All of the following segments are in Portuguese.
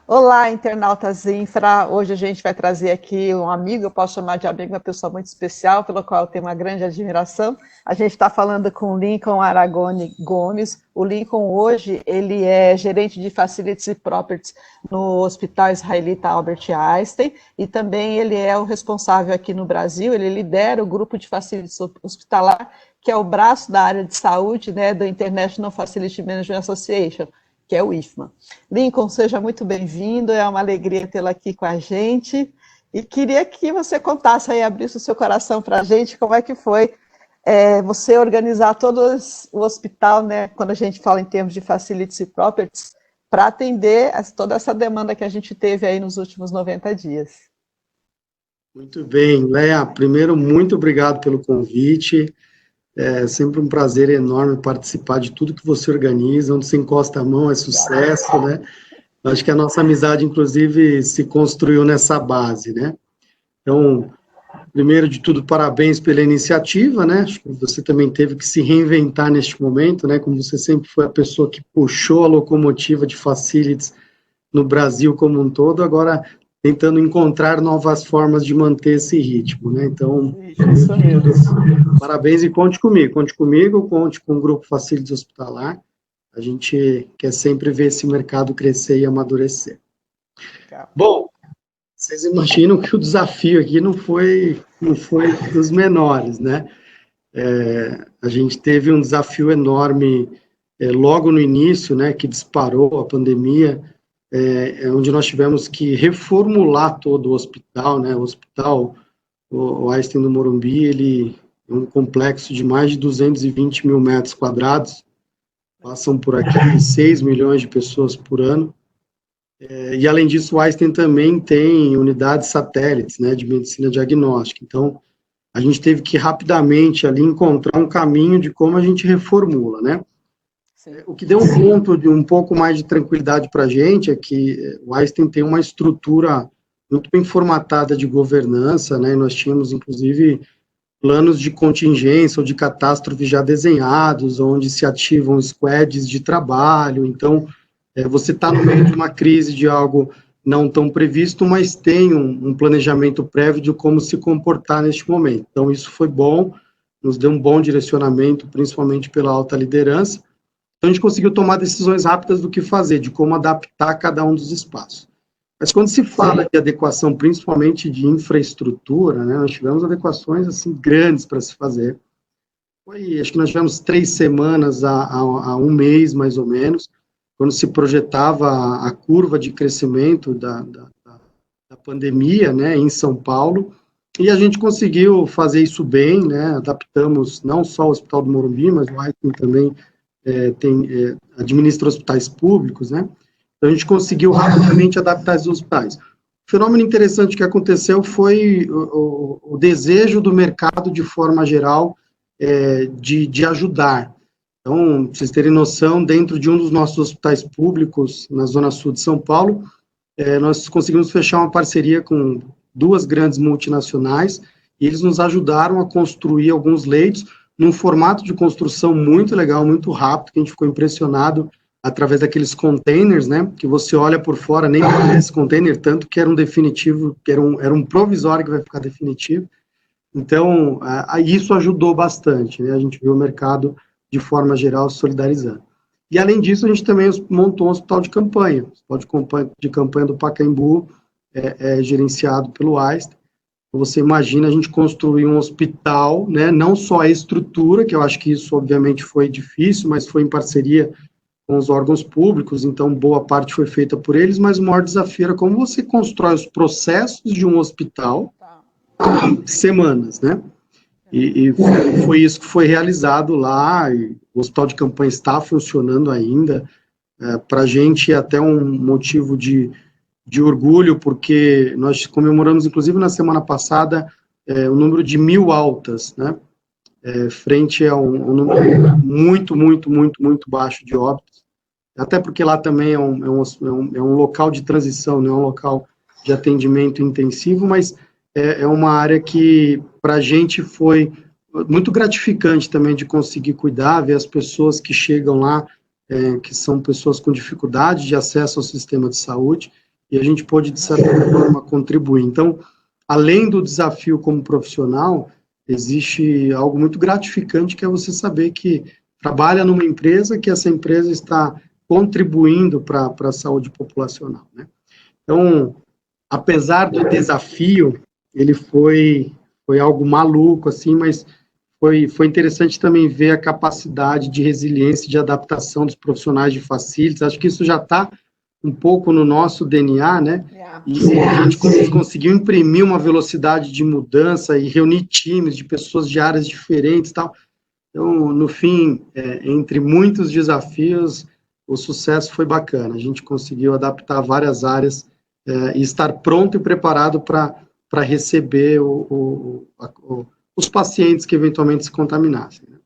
Olá, internautas Infra. Hoje a gente vai trazer aqui um amigo, eu posso chamar de amigo, uma pessoa muito especial, pelo qual eu tenho uma grande admiração. A gente está falando com o Lincoln Aragone Gomes. O Lincoln hoje, ele é gerente de Facilities e Properties no Hospital Israelita Albert Einstein e também ele é o responsável aqui no Brasil, ele lidera o grupo de Facilities Hospitalar, que é o braço da área de saúde, né, do International Facility Management Association, que é o IFMA. Lincoln, seja muito bem-vindo, é uma alegria tê-lo aqui com a gente, e queria que você contasse aí, abrisse o seu coração para a gente, como é que foi você organizar todo o hospital, né, quando a gente fala em termos de facilities e properties, para atender toda essa demanda que a gente teve aí nos últimos 90 dias. Muito bem, Léa, primeiro, muito obrigado pelo convite. É sempre um prazer enorme participar de tudo que você organiza, onde você encosta a mão é sucesso, né? Acho que a nossa amizade, inclusive, se construiu nessa base, né? Então, primeiro de tudo, parabéns pela iniciativa, né? Acho que você também teve que se reinventar neste momento, né? Como você sempre foi a pessoa que puxou a locomotiva de facilities no Brasil como um todo, agora tentando encontrar novas formas de manter esse ritmo, né? Então, Isso mesmo. parabéns e conte com o Grupo Facilities Hospitalar. A gente quer sempre ver esse mercado crescer e amadurecer. Legal. Bom, vocês imaginam que o desafio aqui não foi dos menores, né? A gente teve um desafio enorme logo no início, né, que disparou a pandemia, onde nós tivemos que reformular todo o hospital, né? O Einstein do Morumbi, ele é um complexo de mais de 220 mil metros quadrados, passam por aqui 6 milhões de pessoas por ano, e além disso o Einstein também tem unidades satélites, né, de medicina diagnóstica, então a gente teve que rapidamente ali encontrar um caminho de como a gente reformula, né. Sim. O que deu um ponto de um pouco mais de tranquilidade para a gente é que o Einstein tem uma estrutura muito bem formatada de governança, né, e nós tínhamos, inclusive, planos de contingência ou de catástrofe já desenhados, onde se ativam squads de trabalho, então, você está no meio de uma crise de algo não tão previsto, mas tem um planejamento prévio de como se comportar neste momento. Então, isso foi bom, nos deu um bom direcionamento, principalmente pela alta liderança. Então, a gente conseguiu tomar decisões rápidas do que fazer, de como adaptar cada um dos espaços. Mas quando se fala de adequação, principalmente de infraestrutura, né, nós tivemos adequações assim, grandes para se fazer. Acho que nós tivemos 3 semanas a um mês, mais ou menos, quando se projetava a curva de crescimento da pandemia, né, em São Paulo, e a gente conseguiu fazer isso bem, né, adaptamos não só o Hospital do Morumbi, mas o Einstein também administra hospitais públicos, né, então a gente conseguiu rapidamente adaptar esses hospitais. O fenômeno interessante que aconteceu foi o desejo do mercado, de forma geral, de ajudar. Então, para vocês terem noção, dentro de um dos nossos hospitais públicos, na Zona Sul de São Paulo, nós conseguimos fechar uma parceria com 2 grandes multinacionais, e eles nos ajudaram a construir alguns leitos, num formato de construção muito legal, muito rápido, que a gente ficou impressionado, através daqueles containers, né, que você olha por fora, nem parece container, tanto que era um definitivo, que era um provisório que vai ficar definitivo. Então, isso ajudou bastante, né, a gente viu o mercado, de forma geral, solidarizando. E, além disso, a gente também montou um hospital de campanha. O hospital de campanha do Pacaembu é gerenciado pelo Einstein. Você imagina a gente construir um hospital, né, não só a estrutura, que eu acho que isso, obviamente, foi difícil, mas foi em parceria com os órgãos públicos, então boa parte foi feita por eles, mas o maior desafio era como você constrói os processos de um hospital em semanas, né? E foi isso que foi realizado lá, e o hospital de campanha está funcionando ainda. Para a gente é até um motivo de orgulho, porque nós comemoramos, inclusive na semana passada, o número de 1.000 altas, né? Frente a um número muito baixo de óbitos, até porque lá também é um local de transição, não é um local de atendimento intensivo, mas é uma área que, para a gente, foi muito gratificante também de conseguir cuidar, ver as pessoas que chegam lá, que são pessoas com dificuldade de acesso ao sistema de saúde, e a gente pôde, de certa forma, contribuir. Então, além do desafio como profissional, existe algo muito gratificante, que é você saber que trabalha numa empresa, que essa empresa está contribuindo para a saúde populacional, né? Então, apesar do desafio, ele foi algo maluco, assim, mas foi interessante também ver a capacidade de resiliência e de adaptação dos profissionais de facilities. Acho que isso já está um pouco no nosso DNA, né? E a gente conseguiu imprimir uma velocidade de mudança e reunir times de pessoas de áreas diferentes e tal. Então, no fim, entre muitos desafios, o sucesso foi bacana. A gente conseguiu adaptar várias áreas e estar pronto e preparado para receber os pacientes que eventualmente se contaminassem. Né?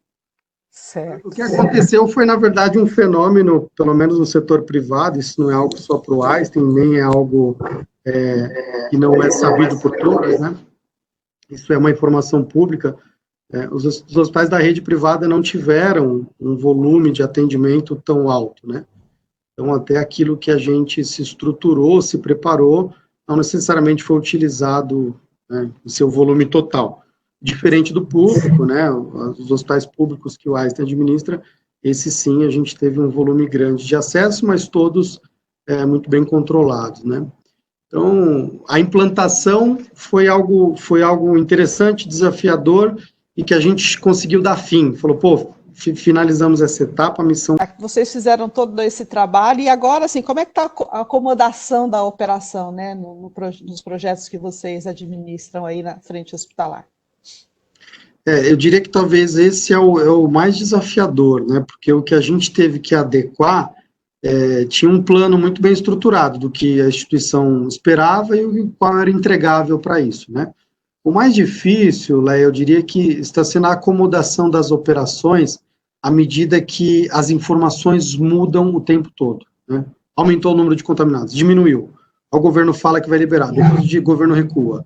Certo. O que aconteceu foi, na verdade, um fenômeno, pelo menos no setor privado, isso não é algo só para o Einstein, nem é algo que não é sabido por todos, né? Isso é uma informação pública. Os hospitais da rede privada não tiveram um volume de atendimento tão alto, né? Então, até aquilo que a gente se estruturou, se preparou, não necessariamente foi utilizado, né, em seu volume total. Diferente do público, né, os hospitais públicos que o Einstein administra, esse sim, a gente teve um volume grande de acesso, mas todos muito bem controlados, né. Então, a implantação foi algo interessante, desafiador, e que a gente conseguiu dar fim. Falou, pô, finalizamos essa etapa, a missão... Vocês fizeram todo esse trabalho, e agora, assim, como é que está a acomodação da operação, né, nos projetos que vocês administram aí na frente hospitalar? Eu diria que talvez esse é o mais desafiador, né, porque o que a gente teve que adequar tinha um plano muito bem estruturado do que a instituição esperava e o qual era entregável para isso, né. O mais difícil, Léo, eu diria que está sendo a acomodação das operações à medida que as informações mudam o tempo todo, né? Aumentou o número de contaminados, diminuiu. O governo fala que vai liberar, depois o governo recua.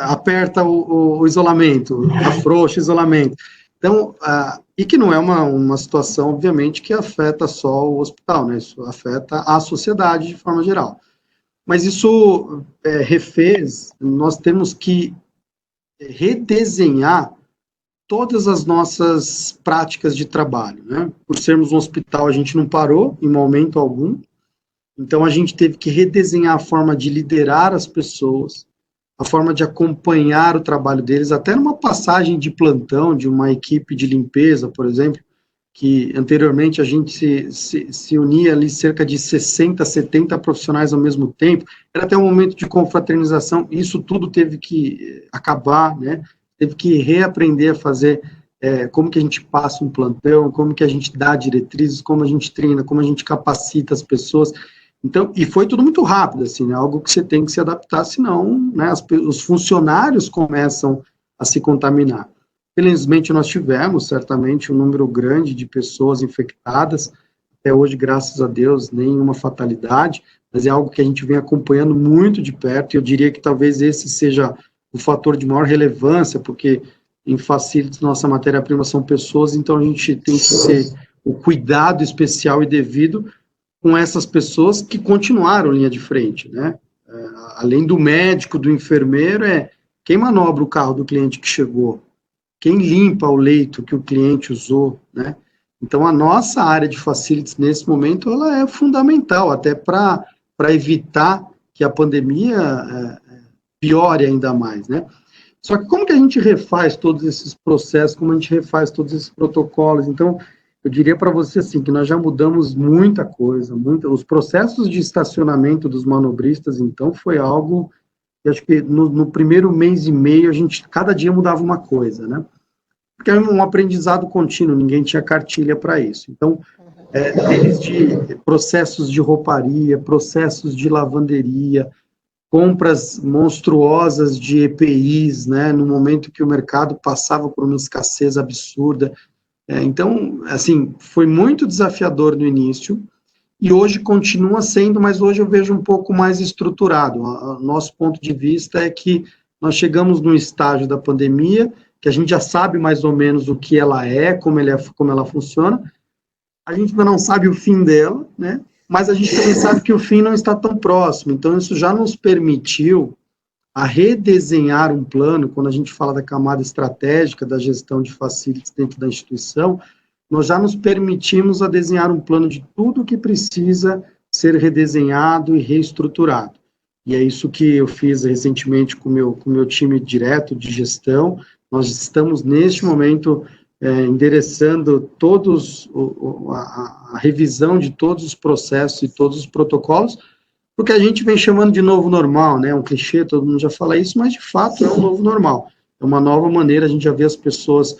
Aperta o isolamento, afrouxa o isolamento. Então, e que não é uma situação, obviamente, que afeta só o hospital, né? Isso afeta a sociedade de forma geral. Mas isso refez, nós temos que redesenhar todas as nossas práticas de trabalho, né? Por sermos um hospital, a gente não parou em momento algum, então a gente teve que redesenhar a forma de liderar as pessoas, a forma de acompanhar o trabalho deles, até numa passagem de plantão de uma equipe de limpeza, por exemplo, que anteriormente a gente se unia ali cerca de 60, 70 profissionais ao mesmo tempo, era até um momento de confraternização, isso tudo teve que acabar, né? Teve que reaprender a fazer como que a gente passa um plantão, como que a gente dá diretrizes, como a gente treina, como a gente capacita as pessoas. Então, e foi tudo muito rápido, assim, né? Algo que você tem que se adaptar, senão, né, os funcionários começam a se contaminar. Felizmente, nós tivemos, certamente, um número grande de pessoas infectadas, até hoje, graças a Deus, nenhuma fatalidade, mas é algo que a gente vem acompanhando muito de perto, e eu diria que talvez esse seja o fator de maior relevância, porque em facilities nossa matéria-prima são pessoas, então a gente tem que ter o cuidado especial e devido com essas pessoas que continuaram linha de frente, né? Além do médico, do enfermeiro, quem manobra o carro do cliente que chegou, quem limpa o leito que o cliente usou, né? Então, a nossa área de facilities, nesse momento, ela é fundamental, até para evitar que a pandemia piore ainda mais, né? Só que como que a gente refaz todos esses processos, como a gente refaz todos esses protocolos? Então, eu diria para você, assim, que nós já mudamos muita coisa, os processos de estacionamento dos manobristas, então, foi algo... Eu acho que no primeiro mês e meio, a gente, cada dia mudava uma coisa, né? Porque é um aprendizado contínuo, ninguém tinha cartilha para isso. Então, desde processos de rouparia, processos de lavanderia, compras monstruosas de EPIs, né? No momento que o mercado passava por uma escassez absurda. Então, assim, foi muito desafiador no início, e hoje continua sendo, mas hoje eu vejo um pouco mais estruturado. O nosso ponto de vista é que nós chegamos num estágio da pandemia, que a gente já sabe mais ou menos o que ela é, como ela funciona, a gente ainda não sabe o fim dela, né? mas a gente também sabe que o fim não está tão próximo, então isso já nos permitiu a redesenhar um plano. Quando a gente fala da camada estratégica da gestão de facilities dentro da instituição, nós já nos permitimos a desenhar um plano de tudo que precisa ser redesenhado e reestruturado. E é isso que eu fiz recentemente com o meu time direto de gestão. Nós estamos, neste momento, endereçando a revisão de todos os processos e todos os protocolos, porque a gente vem chamando de novo normal, né? Um clichê, todo mundo já fala isso, mas de fato é um novo normal. É uma nova maneira, a gente já vê as pessoas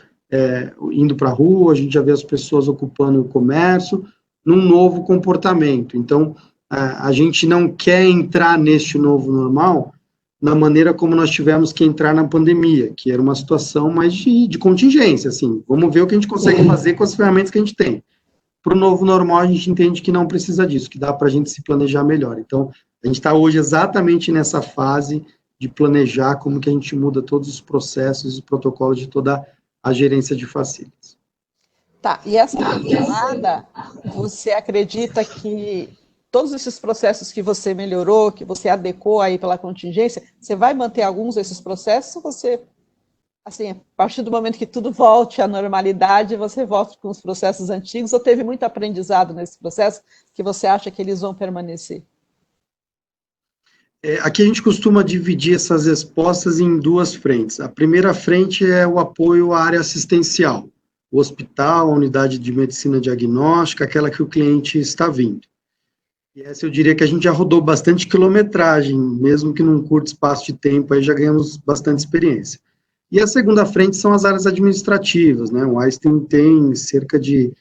indo para a rua, a gente já vê as pessoas ocupando o comércio, num novo comportamento. Então, a gente não quer entrar neste novo normal na maneira como nós tivemos que entrar na pandemia, que era uma situação mais de contingência, assim, vamos ver o que a gente consegue fazer com as ferramentas que a gente tem. Para o novo normal, a gente entende que não precisa disso, que dá para a gente se planejar melhor. Então, a gente está hoje exatamente nessa fase de planejar como que a gente muda todos os processos e protocolos de toda a gerência de facilities. Tá, e essa retomada, você acredita que todos esses processos que você melhorou, que você adequou aí pela contingência, você vai manter alguns desses processos ou você, assim, a partir do momento que tudo volte à normalidade, você volta com os processos antigos, ou teve muito aprendizado nesse processo que você acha que eles vão permanecer? Aqui a gente costuma dividir essas respostas em duas frentes. A primeira frente é o apoio à área assistencial, o hospital, a unidade de medicina diagnóstica, aquela que o cliente está vindo. E essa eu diria que a gente já rodou bastante quilometragem, mesmo que num curto espaço de tempo, aí já ganhamos bastante experiência. E a segunda frente são as áreas administrativas, né? O Einstein tem cerca de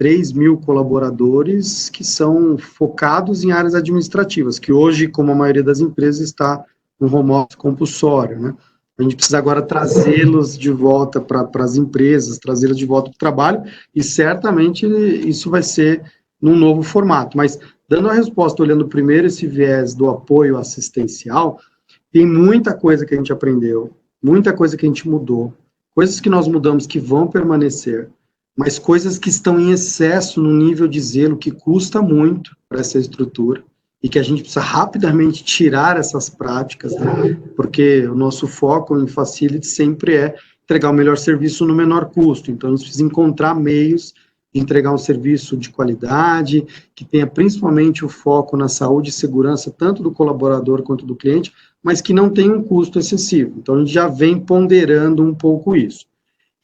3.000 colaboradores que são focados em áreas administrativas, que hoje, como a maioria das empresas, está no home office compulsório, né? A gente precisa agora trazê-los de volta para as empresas, trazê-los de volta para o trabalho, e certamente isso vai ser num novo formato. Mas, dando a resposta, olhando primeiro esse viés do apoio assistencial, tem muita coisa que a gente aprendeu, muita coisa que a gente mudou, coisas que nós mudamos que vão permanecer, mas coisas que estão em excesso no nível de zelo, que custa muito para essa estrutura, e que a gente precisa rapidamente tirar essas práticas, né? Porque o nosso foco em facility sempre é entregar o melhor serviço no menor custo. Então, a gente precisa encontrar meios de entregar um serviço de qualidade, que tenha principalmente o foco na saúde e segurança, tanto do colaborador quanto do cliente, mas que não tenha um custo excessivo. Então, a gente já vem ponderando um pouco isso.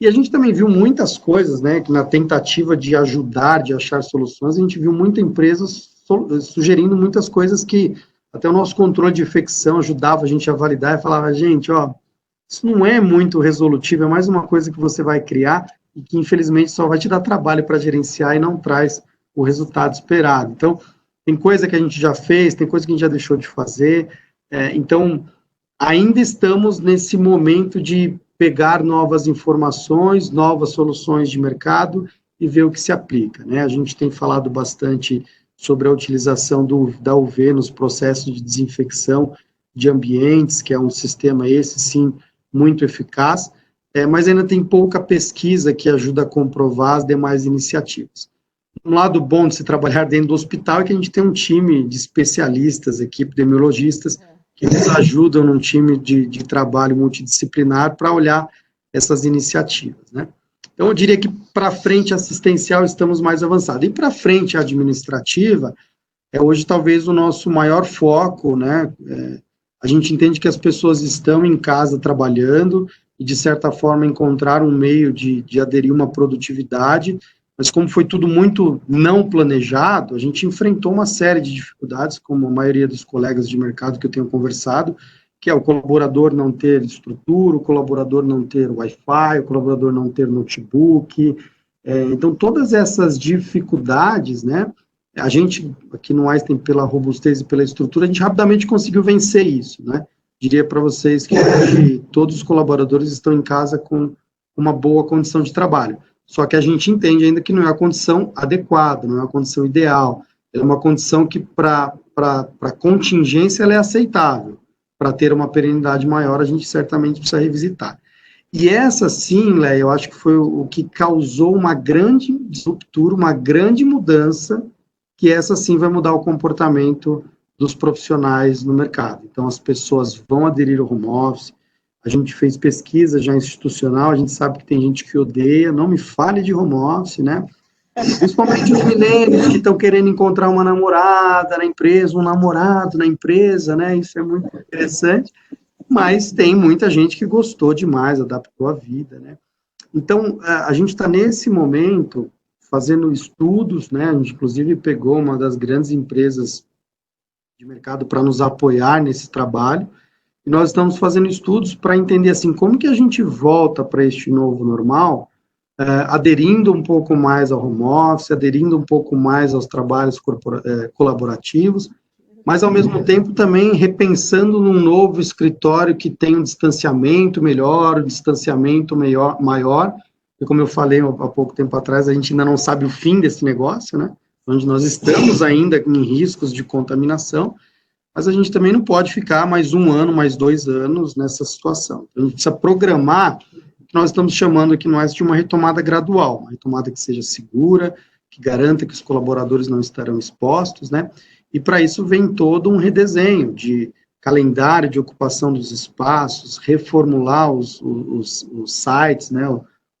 E a gente também viu muitas coisas, né, que na tentativa de ajudar, de achar soluções, a gente viu muitas empresas sugerindo muitas coisas que até o nosso controle de infecção ajudava a gente a validar e falava, gente, ó, isso não é muito resolutivo, é mais uma coisa que você vai criar e que, infelizmente, só vai te dar trabalho para gerenciar e não traz o resultado esperado. Então, tem coisa que a gente já fez, tem coisa que a gente já deixou de fazer, então, ainda estamos nesse momento de pegar novas informações, novas soluções de mercado e ver o que se aplica, né? A gente tem falado bastante sobre a utilização da UV nos processos de desinfecção de ambientes, que é um sistema esse, sim, muito eficaz, mas ainda tem pouca pesquisa que ajuda a comprovar as demais iniciativas. Um lado bom de se trabalhar dentro do hospital é que a gente tem um time de especialistas, equipe de epidemiologistas, que nos ajudam num time de trabalho multidisciplinar para olhar essas iniciativas, né? Então, eu diria que para a frente assistencial estamos mais avançados. E para a frente administrativa, hoje talvez o nosso maior foco, né? A gente entende que as pessoas estão em casa trabalhando e, de certa forma, encontraram um meio de aderir uma produtividade, mas como foi tudo muito não planejado, a gente enfrentou uma série de dificuldades, como a maioria dos colegas de mercado que eu tenho conversado, que é o colaborador não ter estrutura, o colaborador não ter Wi-Fi, o colaborador não ter notebook. Então, todas essas dificuldades, né, a gente, aqui no Einstein, pela robustez e pela estrutura, a gente rapidamente conseguiu vencer isso, né? Diria para vocês que hoje todos os colaboradores estão em casa com uma boa condição de trabalho. Só que a gente entende ainda que não é a condição adequada, não é a condição ideal. É uma condição que, para contingência, ela é aceitável. Para ter uma perenidade maior, a gente certamente precisa revisitar. E essa, sim, Léa, eu acho que foi o que causou uma grande ruptura, uma grande mudança que essa sim vai mudar o comportamento dos profissionais no mercado. Então, as pessoas vão aderir ao home office. A gente fez pesquisa já institucional, a gente sabe que tem gente que odeia, não me fale de home office, né? Principalmente os milênios que estão querendo encontrar uma namorada na empresa, um namorado na empresa, né? Isso é muito interessante, mas tem muita gente que gostou demais, adaptou a vida, né? Então, a gente está nesse momento fazendo estudos, né? A gente, inclusive, pegou uma das grandes empresas de mercado para nos apoiar nesse trabalho, e nós estamos fazendo estudos para entender, assim, como que a gente volta para este novo normal, aderindo um pouco mais ao home office, aderindo um pouco mais aos trabalhos colaborativos, mas, ao mesmo tempo, também repensando num novo escritório que tem um distanciamento melhor, um distanciamento maior, e como eu falei há pouco tempo atrás, a gente ainda não sabe o fim desse negócio, né? Onde nós estamos ainda em riscos de contaminação, mas a gente também não pode ficar mais 1 ano, mais 2 anos nessa situação. Então, a gente precisa programar o que nós estamos chamando aqui nós de uma retomada gradual, uma retomada que seja segura, que garanta que os colaboradores não estarão expostos, né? E para isso vem todo um redesenho de calendário de ocupação dos espaços, reformular os sites, né?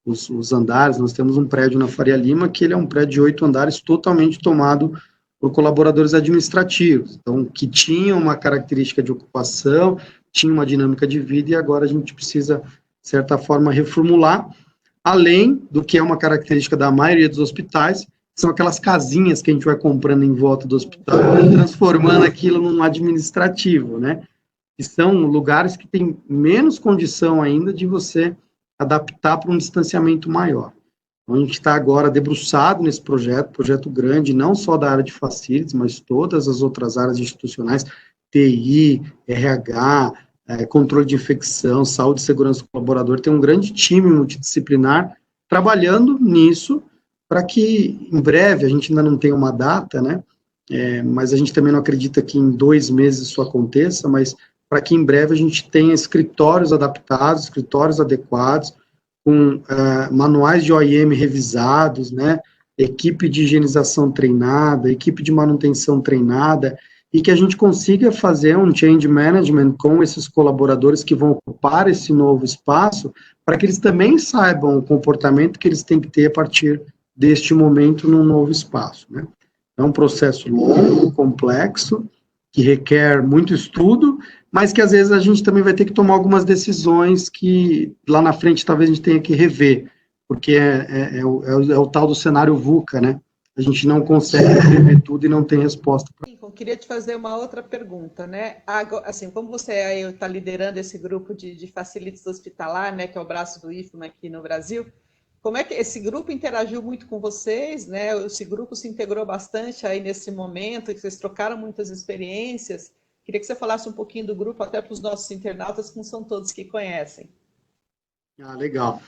Os andares. Nós temos um prédio na Faria Lima que ele é um prédio de 8 andares totalmente tomado por colaboradores administrativos, então, que tinham uma característica de ocupação, tinha uma dinâmica de vida, e agora a gente precisa, de certa forma, reformular, além do que é uma característica da maioria dos hospitais, são aquelas casinhas que a gente vai comprando em volta do hospital, transformando aquilo num administrativo, né? Que são lugares que têm menos condição ainda de você adaptar para um distanciamento maior. Então, a gente está agora debruçado nesse projeto grande, não só da área de facilities, mas todas as outras áreas institucionais, TI, RH, controle de infecção, saúde e segurança do colaborador, tem um grande time multidisciplinar trabalhando nisso, para que, em breve, a gente ainda não tem uma data, né, mas a gente também não acredita que em 2 meses isso aconteça, mas para que em breve a gente tenha escritórios adaptados, escritórios adequados, com manuais de OIM revisados, né, equipe de higienização treinada, equipe de manutenção treinada, e que a gente consiga fazer um change management com esses colaboradores que vão ocupar esse novo espaço, para que eles também saibam o comportamento que eles têm que ter a partir deste momento no novo espaço, né. É um processo longo, complexo, que requer muito estudo, mas que às vezes a gente também vai ter que tomar algumas decisões que lá na frente talvez a gente tenha que rever, porque é o tal do cenário VUCA, né? A gente não consegue rever tudo e não tem resposta. Eu queria te fazer uma outra pergunta, né? Assim, como você está liderando esse grupo de facilities hospitalar, né, que é o braço do IFMA aqui no Brasil, como é que esse grupo interagiu muito com vocês, né? Esse grupo se integrou bastante aí nesse momento, que vocês trocaram muitas experiências. Queria que você falasse um pouquinho do grupo, até para os nossos internautas, que não são todos que conhecem. Ah, legal.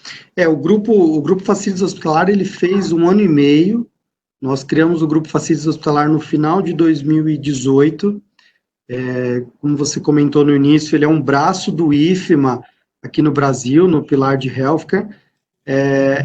O grupo Facilities Hospitalar, ele fez 1 ano e meio. Nós criamos o grupo Facilities Hospitalar no final de 2018. Como você comentou no início, ele é um braço do IFMA aqui no Brasil, no pilar de Healthcare.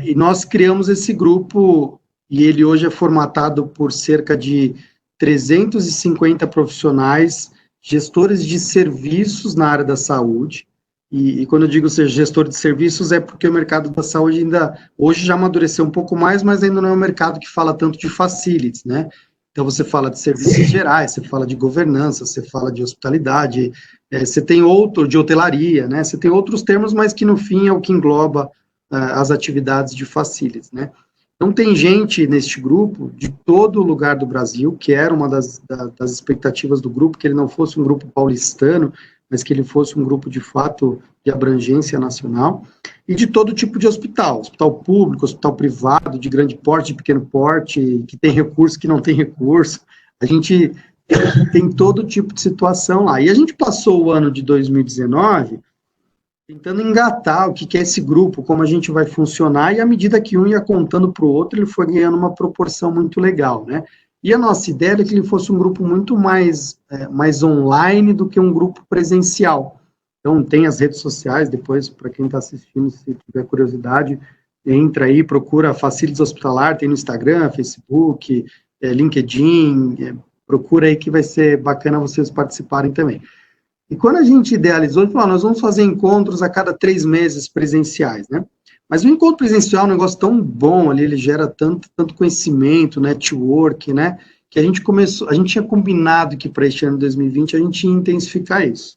E nós criamos esse grupo, e ele hoje é formatado por cerca de 350 profissionais, gestores de serviços na área da saúde, e quando eu digo ser gestor de serviços é porque o mercado da saúde ainda, hoje já amadureceu um pouco mais, mas ainda não é um mercado que fala tanto de facilities, né? Então você fala de serviços gerais, você fala de governança, você fala de hospitalidade, você tem de hotelaria, né? Você tem outros termos, mas que no fim é o que engloba as atividades de facilities, né? Então, tem gente neste grupo de todo lugar do Brasil, que era uma das expectativas do grupo, que ele não fosse um grupo paulistano, mas que ele fosse um grupo, de fato, de abrangência nacional, e de todo tipo de hospital público, hospital privado, de grande porte, de pequeno porte, que tem recurso, que não tem recurso. A gente tem todo tipo de situação lá. E a gente passou o ano de 2019 tentando engatar o que é esse grupo, como a gente vai funcionar, e à medida que um ia contando para o outro, ele foi ganhando uma proporção muito legal, né? E a nossa ideia era que ele fosse um grupo muito mais online do que um grupo presencial. Então, tem as redes sociais, depois, para quem está assistindo, se tiver curiosidade, entra aí, procura Facilities Hospitalar, tem no Instagram, Facebook, LinkedIn, procura aí que vai ser bacana vocês participarem também. E quando a gente idealizou, falou, nós vamos fazer encontros a cada 3 meses presenciais, né? Mas o encontro presencial é um negócio tão bom ali, ele gera tanto conhecimento, network, né? Que a gente tinha combinado que para este ano de 2020 a gente ia intensificar isso.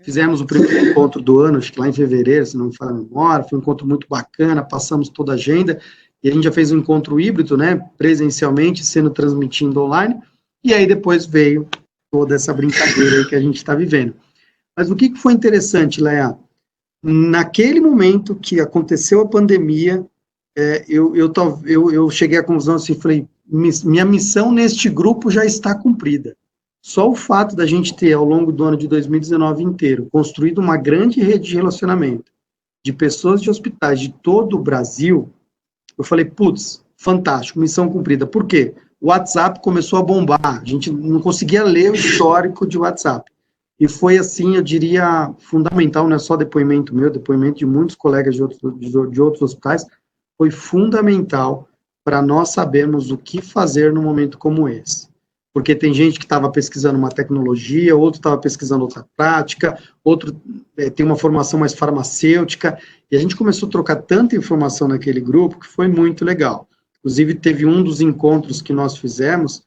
Fizemos o primeiro encontro do ano, acho que lá em fevereiro, se não me falha a memória, foi um encontro muito bacana, passamos toda a agenda, e a gente já fez um encontro híbrido, né? Presencialmente, sendo transmitindo online, e aí depois veio toda essa brincadeira aí que a gente está vivendo. Mas o que foi interessante, Leia? Naquele momento que aconteceu a pandemia, eu cheguei à conclusão assim, falei, minha missão neste grupo já está cumprida. Só o fato da gente ter, ao longo do ano de 2019 inteiro, construído uma grande rede de relacionamento de pessoas de hospitais de todo o Brasil, eu falei, putz, fantástico, missão cumprida. Por quê? O WhatsApp começou a bombar, a gente não conseguia ler o histórico de WhatsApp. E foi assim, eu diria, fundamental, não é só depoimento meu, depoimento de muitos colegas de outros hospitais, foi fundamental para nós sabermos o que fazer num momento como esse. Porque tem gente que estava pesquisando uma tecnologia, outro estava pesquisando outra prática, outro tem uma formação mais farmacêutica, e a gente começou a trocar tanta informação naquele grupo que foi muito legal. Inclusive, teve um dos encontros que nós fizemos,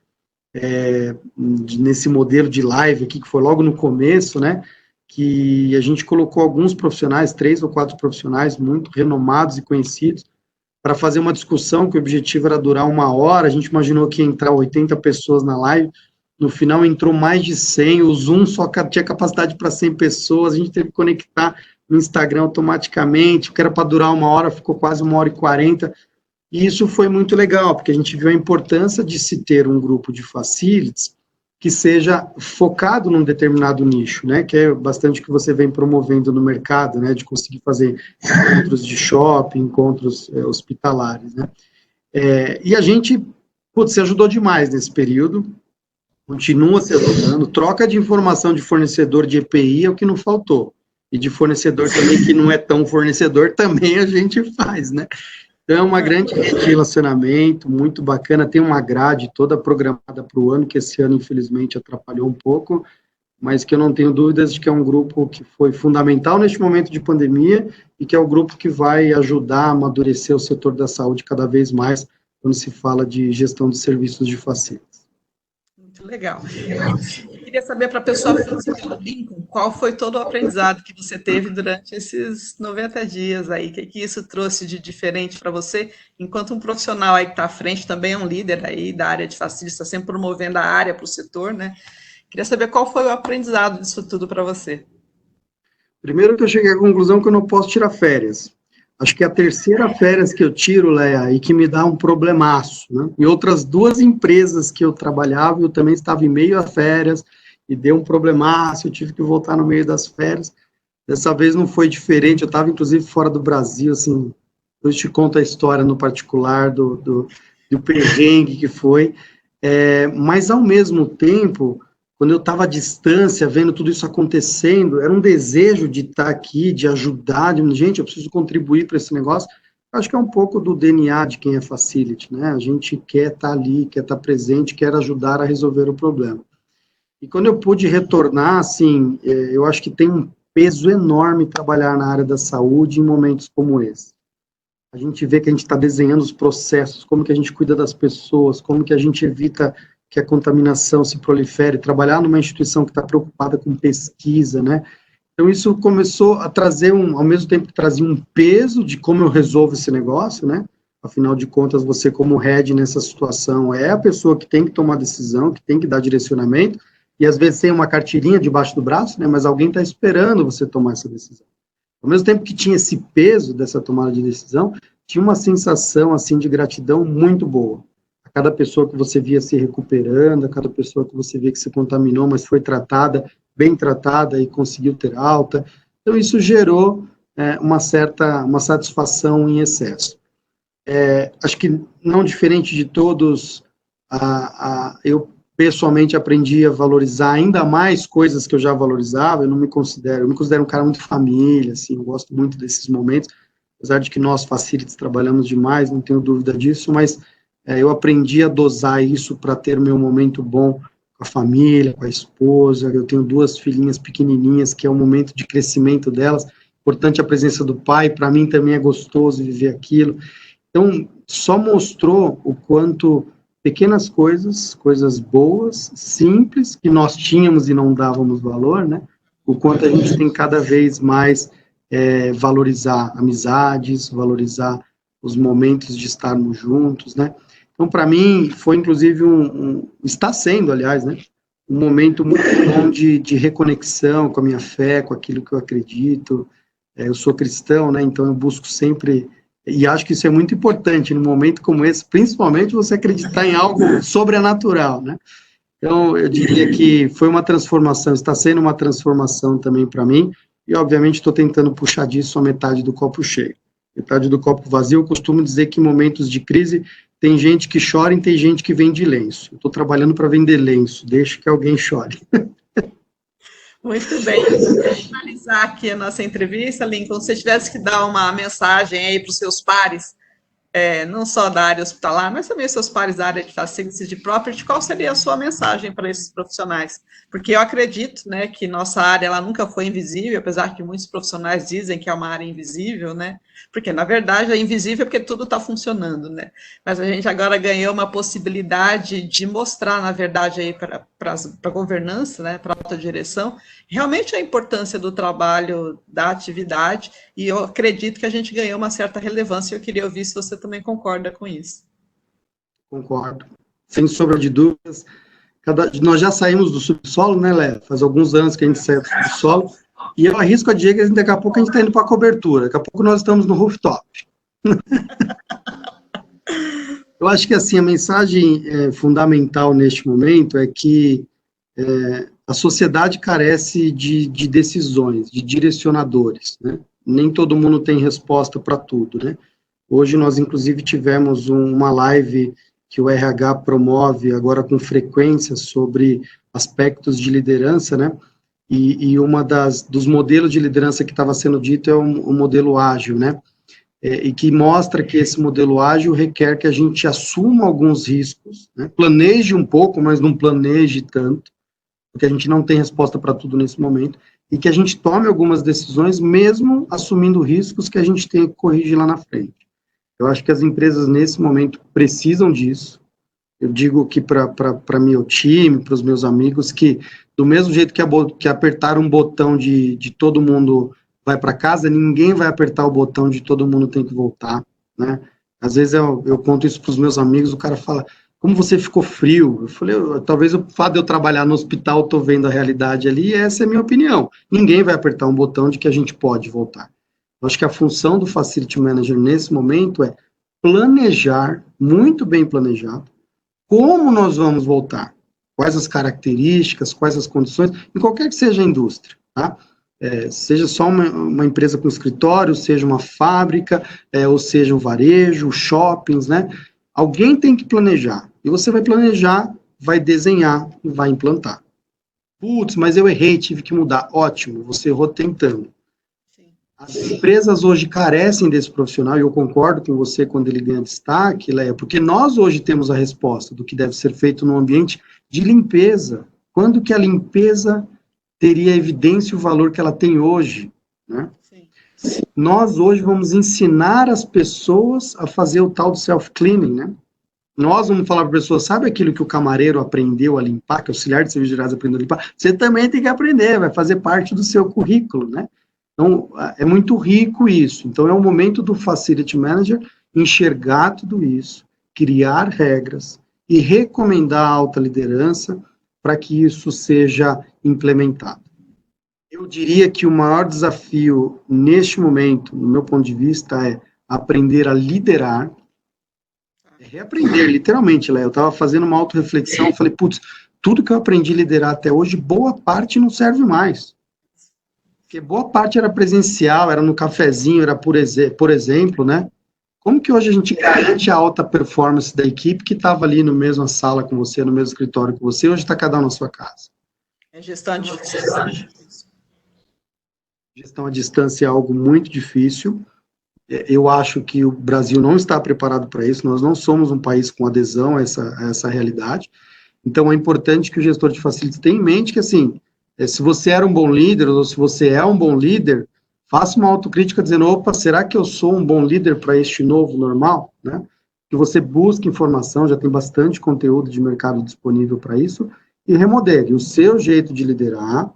nesse modelo de live aqui, que foi logo no começo, né, que a gente colocou alguns profissionais, 3 ou 4 profissionais muito renomados e conhecidos, para fazer uma discussão que o objetivo era durar 1 hora, a gente imaginou que ia entrar 80 pessoas na live, no final entrou mais de 100, o Zoom só tinha capacidade para 100 pessoas, a gente teve que conectar no Instagram automaticamente, o que era para durar 1 hora, ficou quase 1h40, e isso foi muito legal, porque a gente viu a importância de se ter um grupo de facilities que seja focado num determinado nicho, né, que é bastante o que você vem promovendo no mercado, né, de conseguir fazer encontros de shopping, encontros hospitalares, né. E a gente, se ajudou demais nesse período, continua se ajudando, troca de informação de fornecedor de EPI é o que não faltou, e de fornecedor também que não é tão fornecedor, também a gente faz, né. Então, é uma grande rede de relacionamento, muito bacana, tem uma grade toda programada para o ano, que esse ano, infelizmente, atrapalhou um pouco, mas que eu não tenho dúvidas de que é um grupo que foi fundamental neste momento de pandemia e que é o grupo que vai ajudar a amadurecer o setor da saúde cada vez mais, quando se fala de gestão de serviços de facilities. Muito legal. Eu queria saber para a pessoa do Lincoln, qual foi todo o aprendizado que você teve durante esses 90 dias aí, o que isso trouxe de diferente para você, enquanto um profissional aí que está à frente, também é um líder aí da área de facilities, está sempre promovendo a área para o setor, né? Queria saber qual foi o aprendizado disso tudo para você. Primeiro que eu cheguei à conclusão que eu não posso tirar férias. Acho que é a 3ª férias que eu tiro, Leia, e que me dá um problemaço, né? Em outras 2 empresas que eu trabalhava, eu também estava em meio a férias, e deu um problemaço, eu tive que voltar no meio das férias. Dessa vez não foi diferente, eu estava, inclusive, fora do Brasil, assim, eu te conto a história no particular do perrengue que foi, mas, ao mesmo tempo, quando eu estava à distância, vendo tudo isso acontecendo, era um desejo de estar aqui, de ajudar, gente, eu preciso contribuir para esse negócio. Acho que é um pouco do DNA de quem é facility, né? A gente quer estar ali, quer estar presente, quer ajudar a resolver o problema. E quando eu pude retornar, assim, eu acho que tem um peso enorme trabalhar na área da saúde em momentos como esse. A gente vê que a gente está desenhando os processos, como que a gente cuida das pessoas, como que a gente evita que a contaminação se prolifere, trabalhar numa instituição que está preocupada com pesquisa, né? Então, isso começou a trazer, ao mesmo tempo que trazia um peso de como eu resolvo esse negócio, né? Afinal de contas, você como head nessa situação é a pessoa que tem que tomar decisão, que tem que dar direcionamento, e às vezes tem uma cartilhinha debaixo do braço, né? Mas alguém está esperando você tomar essa decisão. Ao mesmo tempo que tinha esse peso dessa tomada de decisão, tinha uma sensação, assim, de gratidão muito boa. Cada pessoa que você via se recuperando, a cada pessoa que você via que se contaminou, mas foi tratada, bem tratada e conseguiu ter alta. Então, isso gerou uma satisfação em excesso. Acho que, não diferente de todos, eu pessoalmente aprendi a valorizar ainda mais coisas que eu já valorizava, eu me considero um cara muito família, assim, eu gosto muito desses momentos, apesar de que nós, facilities, trabalhamos demais, não tenho dúvida disso, mas eu aprendi a dosar isso para ter meu momento bom com a família, com a esposa. Eu tenho 2 filhinhas pequenininhas, que é o momento de crescimento delas. Importante a presença do pai, para mim também é gostoso viver aquilo. Então, só mostrou o quanto pequenas coisas, coisas boas, simples, que nós tínhamos e não dávamos valor, né? O quanto a gente tem cada vez mais valorizar amizades, valorizar os momentos de estarmos juntos, né? Então, para mim, foi inclusive está sendo, aliás, né? Um momento muito bom de reconexão com a minha fé, com aquilo que eu acredito. Eu sou cristão, né? Então eu busco sempre, e acho que isso é muito importante num momento como esse, principalmente você acreditar em algo sobrenatural, né? Então eu diria que foi uma transformação, está sendo uma transformação também para mim, e obviamente estou tentando puxar disso a metade do copo cheio. Metade do copo vazio, eu costumo dizer que em momentos de crise tem gente que chora e tem gente que vende lenço. Eu estou trabalhando para vender lenço, deixa que alguém chore. Muito bem. Para finalizar aqui a nossa entrevista, Lincoln, se você tivesse que dar uma mensagem aí para os seus pares, não só da área hospitalar, mas também os seus pares da área de facilities de property, qual seria a sua mensagem para esses profissionais? Porque eu acredito, né, que nossa área ela nunca foi invisível, apesar que muitos profissionais dizem que é uma área invisível, né? Porque, na verdade, é invisível porque tudo está funcionando, né? Mas a gente agora ganhou uma possibilidade de mostrar, na verdade, aí para a governança, né, para a alta direção, realmente a importância do trabalho, da atividade, e eu acredito que a gente ganhou uma certa relevância, e eu queria ouvir se você também concorda com isso. Concordo. Sem sombra de dúvidas. Nós já saímos do subsolo, né, Léo? Faz alguns anos que a gente saiu do subsolo, e eu arrisco a dizer que daqui a pouco a gente está indo para a cobertura, daqui a pouco nós estamos no rooftop. Eu acho que, assim, a mensagem fundamental neste momento é que a sociedade carece de decisões, de direcionadores, né? Nem todo mundo tem resposta para tudo, né? Hoje nós, inclusive, tivemos uma live que o RH promove agora com frequência sobre aspectos de liderança, né? E uma dos modelos de liderança que estava sendo dito é o modelo ágil, né? E que mostra que esse modelo ágil requer que a gente assuma alguns riscos, né? Planeje um pouco, mas não planeje tanto, porque a gente não tem resposta para tudo nesse momento, e que a gente tome algumas decisões, mesmo assumindo riscos que a gente tem que corrigir lá na frente. Eu acho que as empresas, nesse momento, precisam disso. Eu digo que para meu time, para os meus amigos, que do mesmo jeito que apertar um botão de todo mundo vai para casa, ninguém vai apertar o botão de todo mundo tem que voltar, né? Às vezes eu conto isso para os meus amigos, o cara fala, como você ficou frio? Eu falei, talvez o fato de eu trabalhar no hospital, estou vendo a realidade ali, e essa é a minha opinião. Ninguém vai apertar um botão de que a gente pode voltar. Eu acho que a função do Facility Manager nesse momento é planejar, muito bem planejado, como nós vamos voltar, quais as características, quais as condições, em qualquer que seja a indústria, tá? Seja só uma empresa com escritório, seja uma fábrica, ou seja um varejo, shoppings, né? Alguém tem que planejar, e você vai planejar, vai desenhar e vai implantar. Putz, mas eu errei, tive que mudar. Ótimo, você errou tentando. As empresas hoje carecem desse profissional, e eu concordo com você quando ele ganha destaque, Leia, porque nós hoje temos a resposta do que deve ser feito no ambiente de limpeza. Quando que a limpeza teria evidência o valor que ela tem hoje, né? Sim. Nós hoje vamos ensinar as pessoas a fazer o tal do self-cleaning, né? Nós vamos falar para a pessoa, sabe aquilo que o camareiro aprendeu a limpar, que o auxiliar de serviços gerais aprendeu a limpar? Você também tem que aprender, vai fazer parte do seu currículo, né? Então, é muito rico isso. Então, é o momento do Facility Manager enxergar tudo isso, criar regras e recomendar a alta liderança para que isso seja implementado. Eu diria que o maior desafio neste momento, no meu ponto de vista, é aprender a liderar, reaprender, literalmente, Léo. Eu estava fazendo uma autorreflexão, falei, putz, tudo que eu aprendi a liderar até hoje, boa parte não serve mais. Porque boa parte era presencial, era no cafezinho, era por exemplo, né? Como que hoje a gente garante a alta performance da equipe que estava ali na mesma sala com você, no mesmo escritório com você, hoje está cada um na sua casa? Gestão de Gestão à distância é algo muito difícil, Eu acho que o Brasil não está preparado para isso, nós não somos um país com adesão a essa realidade. Então, é importante que o gestor de facilities tenha em mente que, assim, se você era um bom líder, ou se você é um bom líder, faça uma autocrítica dizendo, opa, será que eu sou um bom líder para este novo normal? Né? Que você busque informação, já tem bastante conteúdo de mercado disponível para isso, e remodele o seu jeito de liderar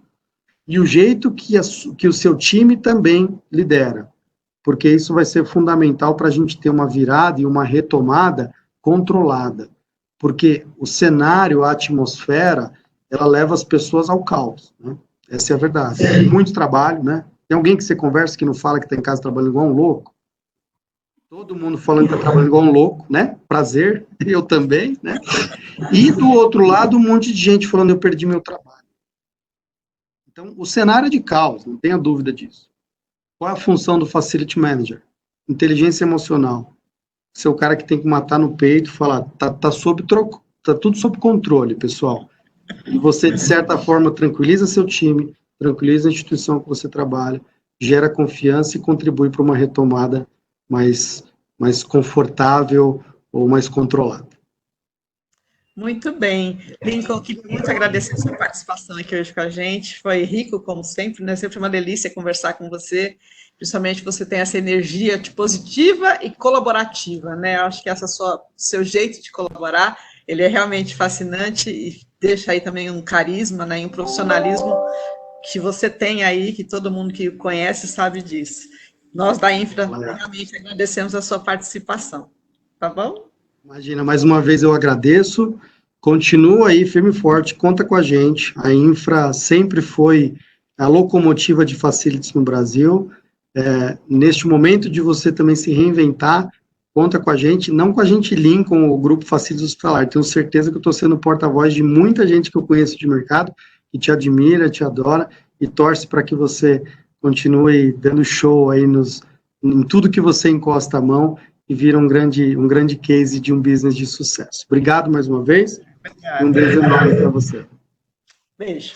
e o jeito que o seu time também lidera, porque isso vai ser fundamental para a gente ter uma virada e uma retomada controlada, porque o cenário, a atmosfera, ela leva as pessoas ao caos, né? Essa é a verdade. É muito trabalho, né? Tem alguém que você conversa que não fala que está em casa trabalhando igual um louco? Todo mundo falando que está trabalhando igual um louco, né? Prazer, eu também, né? E do outro lado, um monte de gente falando, eu perdi meu trabalho. Então, o cenário é de caos, não tenha dúvida disso. Qual é a função do Facility Manager? Inteligência emocional. Você é o cara que tem que matar no peito e falar, tá tudo sob controle, pessoal. E você, de certa forma, tranquiliza seu time, tranquiliza a instituição que você trabalha, gera confiança e contribui para uma retomada mais confortável ou mais controlada. Muito bem. Lincoln, queria muito agradecer a sua participação aqui hoje com a gente. Foi rico, como sempre, né? Sempre uma delícia conversar com você. Principalmente você tem essa energia positiva e colaborativa, né? Eu acho que seu jeito de colaborar, ele é realmente fascinante e deixa aí também um carisma, né? E um profissionalismo que você tem aí, que todo mundo que conhece sabe disso. Nós da Infra realmente agradecemos a sua participação. Tá bom? Imagina, mais uma vez eu agradeço, continua aí firme e forte, conta com a gente, a Infra sempre foi a locomotiva de facilities no Brasil, neste momento de você também se reinventar, conta com a gente, não com a gente Lincoln, o grupo Facilities Hospitalar, tenho certeza que eu estou sendo porta-voz de muita gente que eu conheço de mercado, que te admira, te adora, e torce para que você continue dando show aí em tudo que você encosta a mão, e vira um grande case de um business de sucesso. Obrigado mais uma vez. Obrigado. Um beijo enorme para você. Beijo.